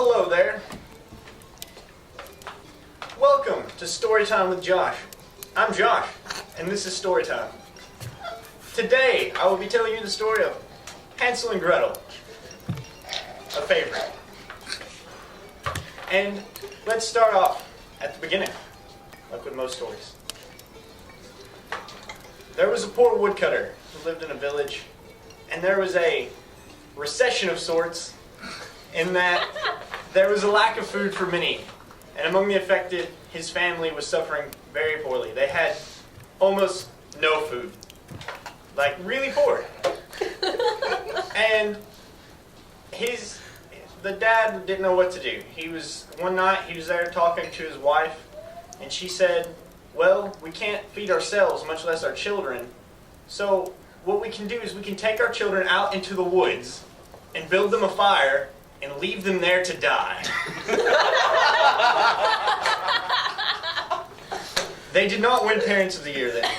Well, hello there. Welcome to Storytime with Josh. I'm Josh, and this is Storytime. Today, I will be telling you the story of Hansel and Gretel, a favorite. And let's start off at the beginning, like with most stories. There was a poor woodcutter who lived in a village, and there was a recession of sorts in that there was a lack of food for many. And among the affected, his family was suffering very poorly. They had almost no food. Like, really poor. And the dad didn't know what to do. One night, he was there talking to his wife, and she said, well, we can't feed ourselves, much less our children. So what we can do is we can take our children out into the woods and build them a fire and leave them there to die. They did not win Parents of the Year then.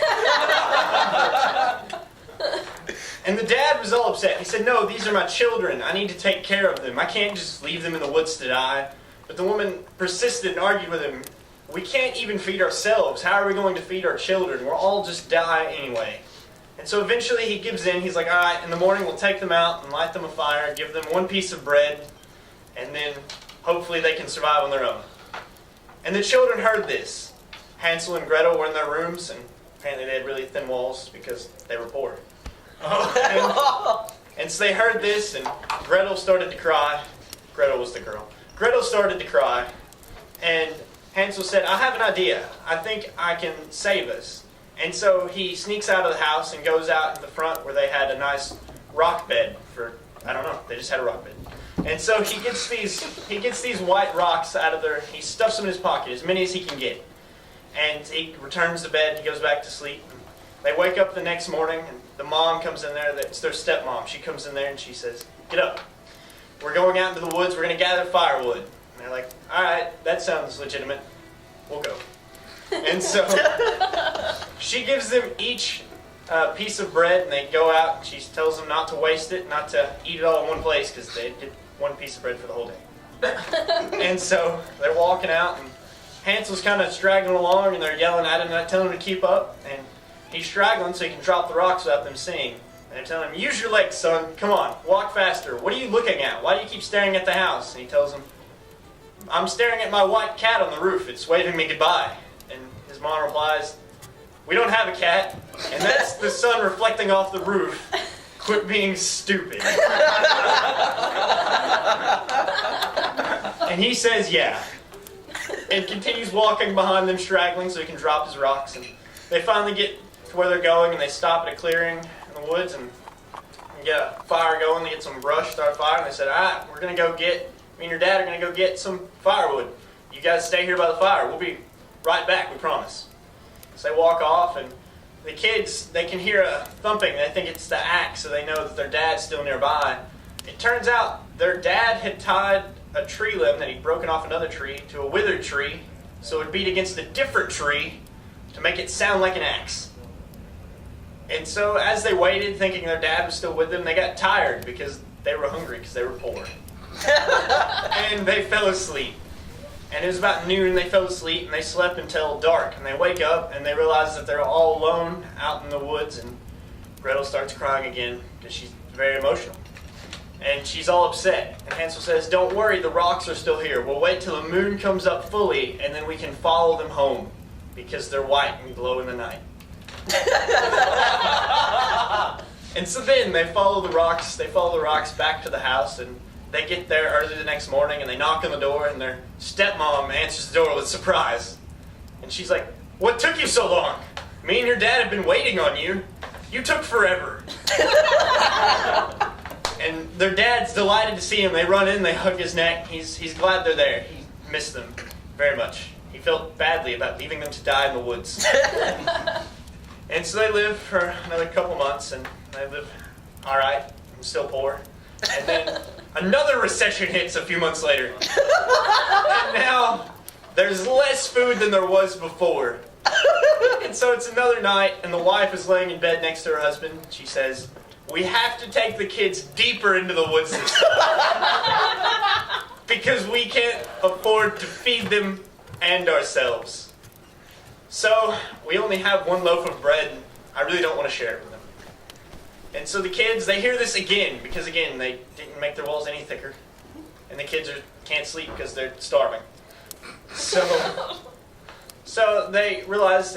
And the dad was all upset. He said, no, these are my children. I need to take care of them. I can't just leave them in the woods to die. But the woman persisted and argued with him. We can't even feed ourselves. How are we going to feed our children? We'll all just die anyway. And so eventually he gives in. He's like, all right, in the morning we'll take them out and light them a fire, give them one piece of bread, and then hopefully they can survive on their own. And the children heard this. Hansel and Gretel were in their rooms, and apparently they had really thin walls because they were poor. And so they heard this, and Gretel started to cry. Gretel was the girl. Gretel started to cry, and Hansel said, I have an idea. I think I can save us. And so he sneaks out of the house and goes out in the front where they had a nice rock bed for, I don't know, they just had a rock bed. And so he gets these white rocks out of he stuffs them in his pocket, as many as he can get. And he returns to bed, he goes back to sleep. They wake up the next morning, and the mom comes in there, it's their stepmom. She comes in there and she says, get up. We're going out into the woods, we're going to gather firewood. And they're like, all right, that sounds legitimate. We'll go. And so she gives them each a piece of bread, and they go out, and she tells them not to waste it, not to eat it all in one place, because they get one piece of bread for the whole day. And so they're walking out, and Hansel's kind of straggling along, and they're yelling at him, and telling him to keep up, and he's straggling so he can drop the rocks without them seeing. And they're telling him, use your legs, son, come on, walk faster. What are you looking at? Why do you keep staring at the house? And he tells them, I'm staring at my white cat on the roof. It's waving me goodbye. And his mom replies, we don't have a cat, and that's the sun reflecting off the roof. Quit being stupid. And he says, yeah. And continues walking behind them, straggling so he can drop his rocks. And they finally get to where they're going, and they stop at a clearing in the woods and get a fire going. They get some brush, start a fire, and they said, all right, me and your dad are going to go get some firewood. You guys stay here by the fire. We'll be right back, we promise. So they walk off, and the kids, they can hear a thumping. They think it's the axe, so they know that their dad's still nearby. It turns out their dad had tied a tree limb that he'd broken off another tree to a withered tree, so it would beat against a different tree to make it sound like an axe. And so as they waited, thinking their dad was still with them, they got tired because they were hungry because they were poor. And they fell asleep. And it was about noon, they fell asleep, and they slept until dark. And they wake up, and they realize that they're all alone out in the woods, and Gretel starts crying again because she's very emotional. And she's all upset. And Hansel says, don't worry, the rocks are still here. We'll wait till the moon comes up fully, and then we can follow them home because they're white and glow in the night. And so then they follow the rocks back to the house, and they get there early the next morning, and they knock on the door, and their stepmom answers the door with surprise. And she's like, what took you so long? Me and your dad have been waiting on you. You took forever. And their dad's delighted to see him. They run in, they hug his neck. He's glad they're there. He missed them very much. He felt badly about leaving them to die in the woods. And so they live for another couple months, and they live all right. I'm still poor. And then another recession hits a few months later. And now there's less food than there was before. And so it's another night, and the wife is laying in bed next to her husband. She says, we have to take the kids deeper into the woods this time. because we can't afford to feed them and ourselves. So we only have one loaf of bread, and I really don't want to share it with them. And so the kids, they hear this again, because again, they didn't make their walls any thicker. And the kids can't sleep because they're starving. So they realize,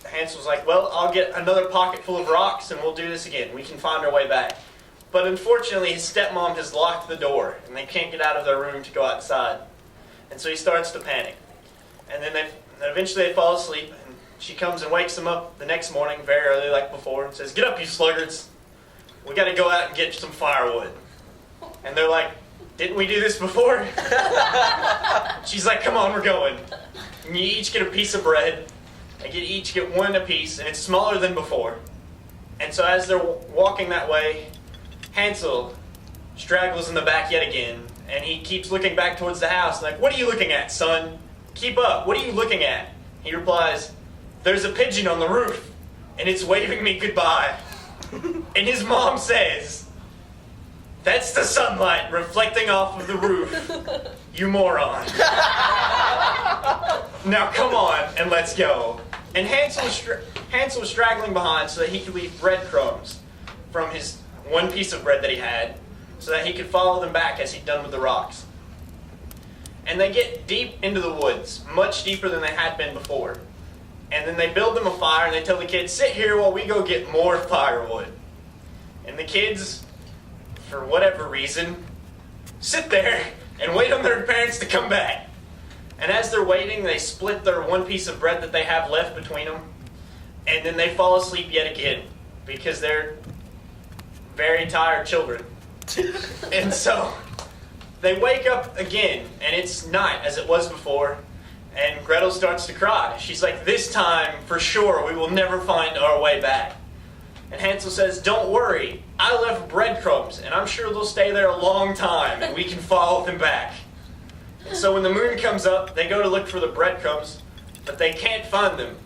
Hansel's like, well, I'll get another pocket full of rocks and we'll do this again. We can find our way back. But unfortunately, his stepmom has locked the door and they can't get out of their room to go outside. And so he starts to panic. And then eventually they fall asleep, and she comes and wakes them up the next morning very early like before and says, get up, you sluggards. We got to go out and get some firewood. And they're like, didn't we do this before? She's like, come on, we're going. And you each get a piece of bread. And you each get one apiece, and it's smaller than before. And so as they're walking that way, Hansel straggles in the back yet again, and he keeps looking back towards the house, like, what are you looking at, son? Keep up, what are you looking at? He replies, there's a pigeon on the roof, and it's waving me goodbye. And his mom says, that's the sunlight reflecting off of the roof, you moron. Now come on and let's go. And Hansel was straggling behind so that he could leave breadcrumbs from his one piece of bread that he had, so that he could follow them back as he'd done with the rocks. And they get deep into the woods, much deeper than they had been before. And then they build them a fire and they tell the kids, sit here while we go get more firewood. And the kids, for whatever reason, sit there and wait on their parents to come back. And as they're waiting, they split their one piece of bread that they have left between them. And then they fall asleep yet again, because they're very tired children. And so they wake up again, and it's night as it was before. And Gretel starts to cry. She's like, this time, for sure, we will never find our way back. And Hansel says, don't worry, I left breadcrumbs, and I'm sure they'll stay there a long time, and we can follow them back. And so when the moon comes up, they go to look for the breadcrumbs, but they can't find them,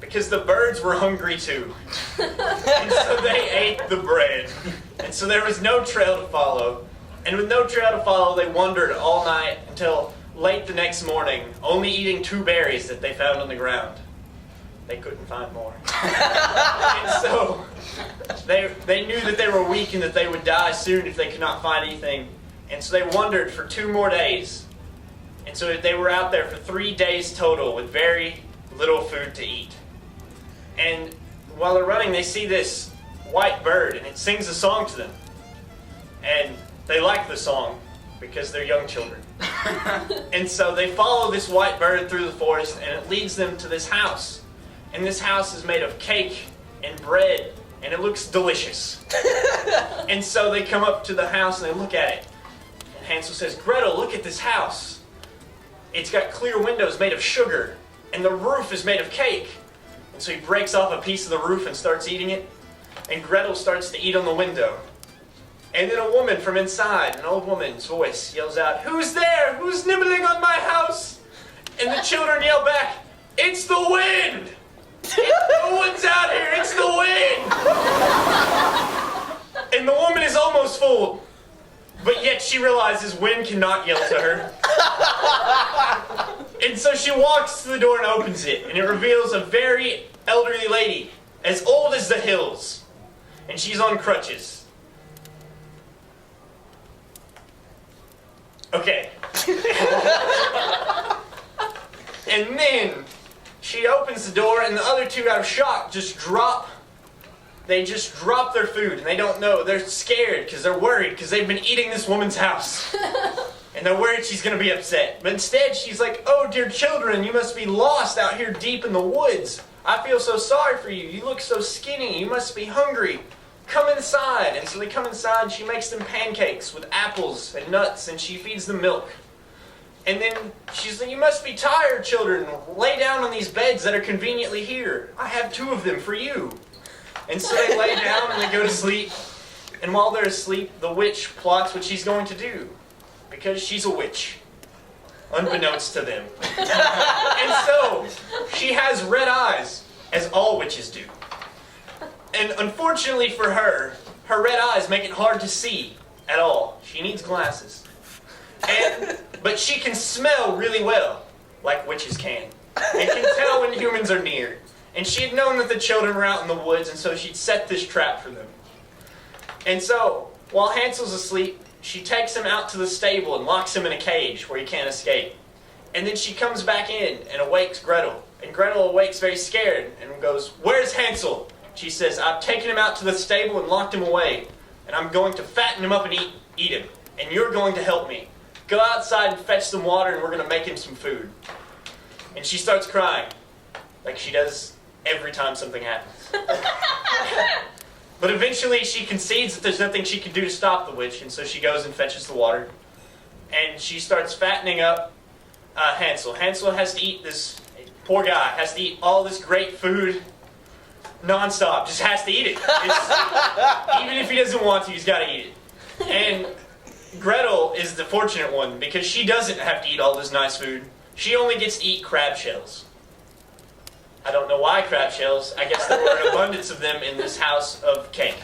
because the birds were hungry too. And so they ate the bread. And so there was no trail to follow. And with no trail to follow, they wandered all night until late the next morning, only eating 2 berries that they found on the ground. They couldn't find more. And so they knew that they were weak and that they would die soon if they could not find anything. And so they wandered for 2 more days. And so they were out there for 3 days total with very little food to eat. And while they're running, they see this white bird, and it sings a song to them. And they like the song because they're young children. And so they follow this white bird through the forest, and it leads them to this house. And this house is made of cake and bread, and it looks delicious. And so they come up to the house and they look at it. And Hansel says, Gretel, look at this house. It's got clear windows made of sugar, and the roof is made of cake. And so he breaks off a piece of the roof and starts eating it. And Gretel starts to eat on the window. And then a woman from inside, an old woman's voice, yells out, who's there? Who's nibbling on my house? And the children yell back, it's the wind! No one's out here, it's the wind! And the woman is almost fooled. But yet she realizes wind cannot yell to her. And so she walks to the door and opens it, and it reveals a very elderly lady, as old as the hills. And she's on crutches. Okay. And then she opens the door, and the other 2 out of shock they just drop their food, and they don't know. They're scared because they're worried because they've been eating this woman's house. And they're worried she's going to be upset. But instead, she's like, oh, dear children, you must be lost out here deep in the woods. I feel so sorry for you. You look so skinny. You must be hungry. Come inside. And so they come inside, and she makes them pancakes with apples and nuts, and she feeds them milk. And then she's like, you must be tired, children. Lay down on these beds that are conveniently here. I have 2 of them for you. And so they lay down and they go to sleep. And while they're asleep, the witch plots what she's going to do. Because she's a witch. Unbeknownst to them. And so, she has red eyes, as all witches do. And unfortunately for her, her red eyes make it hard to see at all. She needs glasses. But but she can smell really well, like witches can, and can tell when humans are near. And she had known that the children were out in the woods, and so she'd set this trap for them. And so, while Hansel's asleep, she takes him out to the stable and locks him in a cage where he can't escape. And then she comes back in and awakes Gretel. And Gretel awakes very scared and goes, "Where's Hansel?" She says, "I've taken him out to the stable and locked him away. And I'm going to fatten him up and eat him. And you're going to help me. Go outside and fetch some water and we're going to make him some food." And she starts crying, like she does every time something happens. But eventually she concedes that there's nothing she can do to stop the witch, and so she goes and fetches the water. And she starts fattening up Hansel. Hansel has to eat this, poor guy, has to eat all this great food non-stop. Just has to eat it. Even if he doesn't want to, he's got to eat it. And Gretel is the fortunate one, because she doesn't have to eat all this nice food. She only gets to eat crab shells. I don't know why crab shells. I guess there were an abundance of them in this house of cake.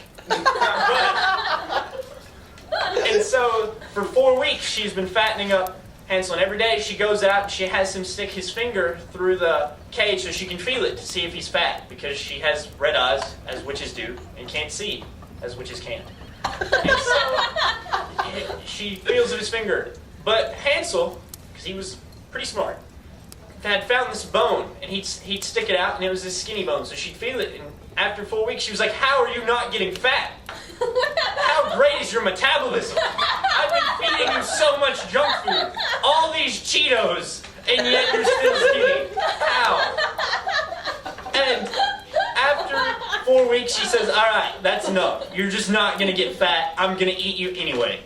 And so, for 4 weeks, she's been fattening up Hansel. And every day she goes out and she has him stick his finger through the cage so she can feel it to see if he's fat. Because she has red eyes, as witches do, and can't see, as witches can't. And so, she feels of his finger. But Hansel, because he was pretty smart, had found this bone, and he'd stick it out, and it was this skinny bone, so she'd feel it, and after 4 weeks, she was like, "How are you not getting fat? How great is your metabolism? I've been feeding you so much junk food, all these Cheetos, and yet you're still skinny. How?" And after 4 weeks, she says, "All right, that's enough. You're just not going to get fat. I'm going to eat you anyway.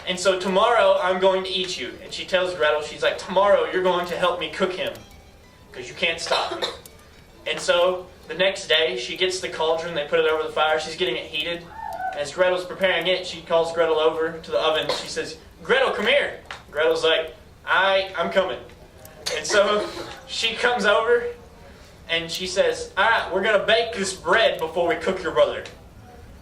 And so tomorrow, I'm going to eat you." And she tells Gretel, she's like, "Tomorrow, you're going to help me cook him, because you can't stop me." And so, the next day, she gets the cauldron, they put it over the fire, she's getting it heated. And as Gretel's preparing it, she calls Gretel over to the oven. She says, "Gretel, come here." Gretel's like, I'm coming." And so, she comes over, and she says, "All right, we're going to bake this bread before we cook your brother.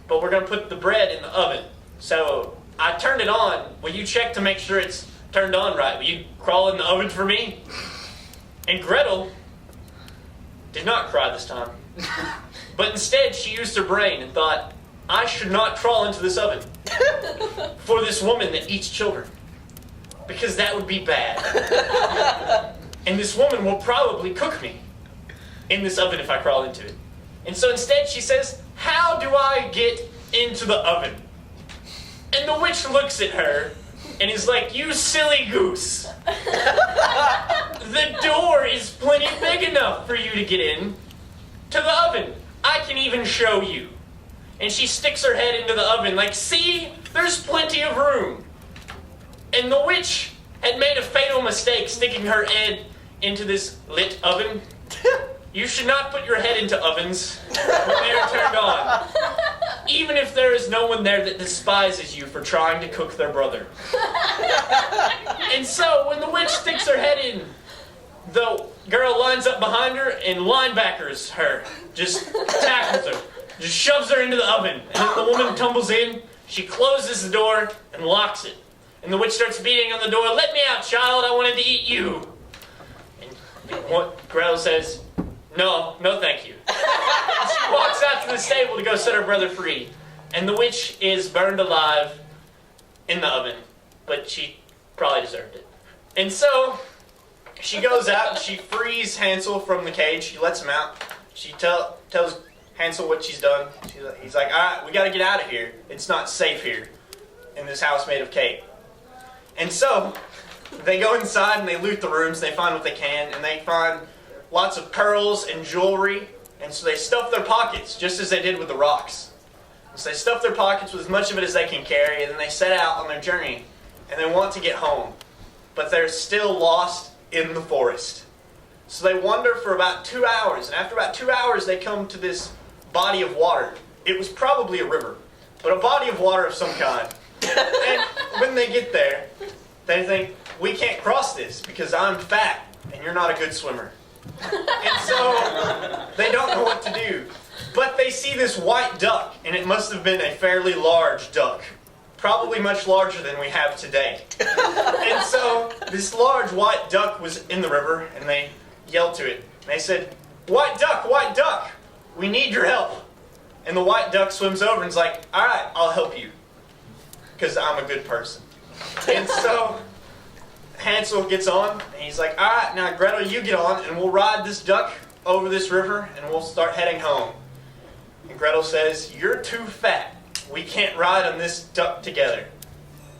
But we're going to put the bread in the oven. So, I turned it on. Will you check to make sure it's turned on right? Will you crawl in the oven for me?" And Gretel did not cry this time. But instead, she used her brain and thought, "I should not crawl into this oven for this woman that eats children, because that would be bad. And this woman will probably cook me in this oven if I crawl into it." And so instead, she says, "How do I get into the oven?" And the witch looks at her and is like, "You silly goose. The door is plenty big enough for you to get in to the oven. I can even show you." And she sticks her head into the oven like, "See, there's plenty of room." And the witch had made a fatal mistake sticking her head into this lit oven. You should not put your head into ovens when they are turned on, even if there is no one there that despises you for trying to cook their brother. And so, when the witch sticks her head in, the girl lines up behind her and linebackers her, just tackles her, just shoves her into the oven. And then the woman tumbles in, she closes the door and locks it. And the witch starts beating on the door, "Let me out, child, I wanted to eat you." And Gretel says, No, thank you." She walks out to the stable to go set her brother free. And the witch is burned alive in the oven. But she probably deserved it. And so, she goes out and she frees Hansel from the cage. She lets him out. She tells Hansel what she's done. He's like, "All right, we got to get out of here. It's not safe here in this house made of cake." And so, they go inside and they loot the rooms. They find what they can. And they find lots of pearls and jewelry, and so they stuff their pockets, just as they did with the rocks. And so they stuff their pockets with as much of it as they can carry, and then they set out on their journey, and they want to get home. But they're still lost in the forest. So they wander for about 2 hours, and after about 2 hours, they come to this body of water. It was probably a river, but a body of water of some kind. And when they get there, they think, "We can't cross this, because I'm fat, and you're not a good swimmer." And so, they don't know what to do. But they see this white duck, and it must have been a fairly large duck. Probably much larger than we have today. And so, this large white duck was in the river, and they yelled to it. And they said, white duck, we need your help. And the white duck swims over and is like, all right, I'll help you, because I'm a good person. And so Hansel gets on, and he's like, all right, now Gretel, you get on, and we'll ride this duck over this river, and we'll start heading home. And Gretel says, you're too fat. We can't ride on this duck together.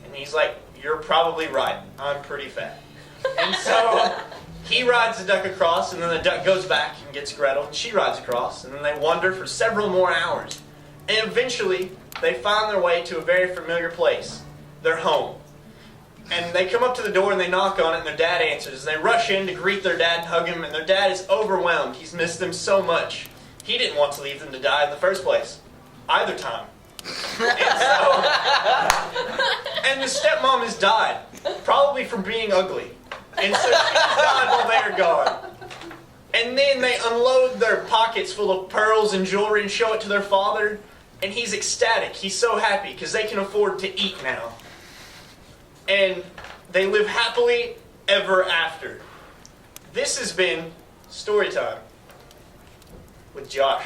And he's like, you're probably right. I'm pretty fat. And so he rides the duck across, and then the duck goes back and gets Gretel, and she rides across, and then they wander for several more hours. And eventually, they find their way to a very familiar place, their home. And they come up to the door and they knock on it, and their dad answers. And they rush in to greet their dad and hug him, and their dad is overwhelmed. He's missed them so much. He didn't want to leave them to die in the first place, either time. And the stepmom has died, probably from being ugly. And so she's died while they are gone. And then they unload their pockets full of pearls and jewelry and show it to their father. And he's ecstatic. He's so happy because they can afford to eat now. And they live happily ever after. This has been Storytime with Josh.